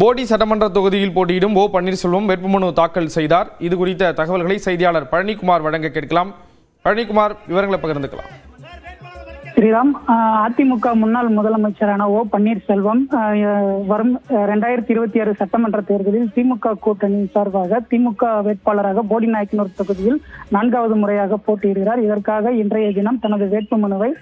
போடி சட்டமன்ற தொகுதியில் போட்டியிடும் ஓ பன்னீர்செல்வம் வேட்புமனு தாக்கல் செய்தார். இது குறித்த தகவல்களை செய்தியாளர் பழனிக்குமார் வழங்க கேட்கலாம். பழனிக்குமார், விவரங்களை பகிர்ந்துக்கலாம். ஸ்ரீராம், அதிமுக முன்னாள் முதலமைச்சரான ஓ பன்னீர்செல்வம் வரும் 2026 சட்டமன்ற தேர்தலில் திமுக கூட்டணி சார்பாக திமுக வேட்பாளராக போடிநாயக்கனூர் தொகுதியில் 4வது முறையாக போட்டியிடுகிறார். இதற்காக இன்றைய தினம் தனது வேட்புமனுவை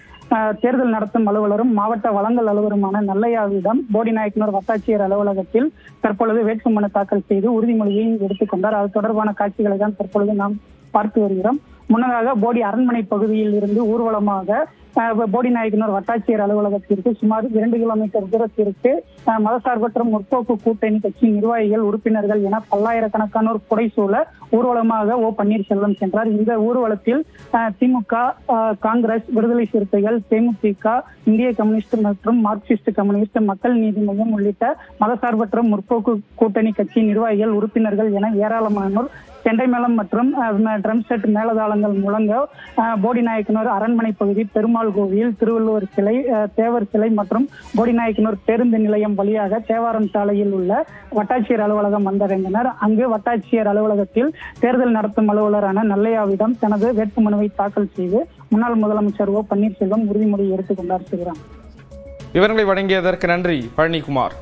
தேர்தல் நடத்தும் அலுவலரும் மாவட்ட வழங்கல் அலுவலருமான நல்லையாவிடம் போடிநாயக்கனூர் வட்டாட்சியர் அலுவலகத்தில் தற்பொழுது வேட்புமனு தாக்கல் செய்து உறுதிமொழியை எடுத்துக்கொண்டார். அது தொடர்பான காட்சிகளை தான் தற்பொழுது நாம் பார்த்து வருகிறோம். முன்னதாக போடி அரண்மனை பகுதியில் இருந்து ஊர்வலமாக போடிநாயக்கனூர் வட்டாட்சியர் அலுவலகத்திற்கு சுமார் 2 கிலோமீட்டர் தூரத்திற்கு மதசார்பற்ற முற்போக்கு கூட்டணி கட்சி நிர்வாகிகள், உறுப்பினர்கள் என பல்லாயிரக்கணக்கானோர் புடைசூழ ஊர்வலமாக ஓ பன்னீர்செல்வம் சென்றார். இந்த ஊர்வலத்தில் திமுக, காங்கிரஸ், விடுதலை சிறுத்தைகள், தேமுதிக, இந்திய கம்யூனிஸ்ட் மற்றும் மார்க்சிஸ்ட் கம்யூனிஸ்ட், மக்கள் நீதி மையம் உள்ளிட்ட மதசார்பற்ற முற்போக்கு கூட்டணி கட்சி நிர்வாகிகள், உறுப்பினர்கள் என ஏராளமானோர் செண்டை மேளம் மற்றும் ட்ரம் செட் மேலதாளங்கள் முழங்க போடிநாயக்கனூர் அரண்மனை பகுதி, பெருமாள் கோவில், திருவள்ளுவர் சிலை, தேவர் சிலை மற்றும் போடிநாயக்கனூர் பேருந்து நிலையம் வழியாக தேவாரம் சாலையில் உள்ள வட்டாட்சியர் அலுவலகம் வந்தடைந்தனர். அங்கு வட்டாட்சியர் அலுவலகத்தில் தேர்தல் நடத்தும் அலுவலரான நல்லையாவிடம் தனது வேட்புமனுவை தாக்கல் செய்து முன்னாள் முதலமைச்சர் ஓ பன்னீர்செல்வம் உறுதிமொழி எடுத்துக் கொண்டார். விவரங்களை வழங்கியதற்கு நன்றி பழனிக்குமார்.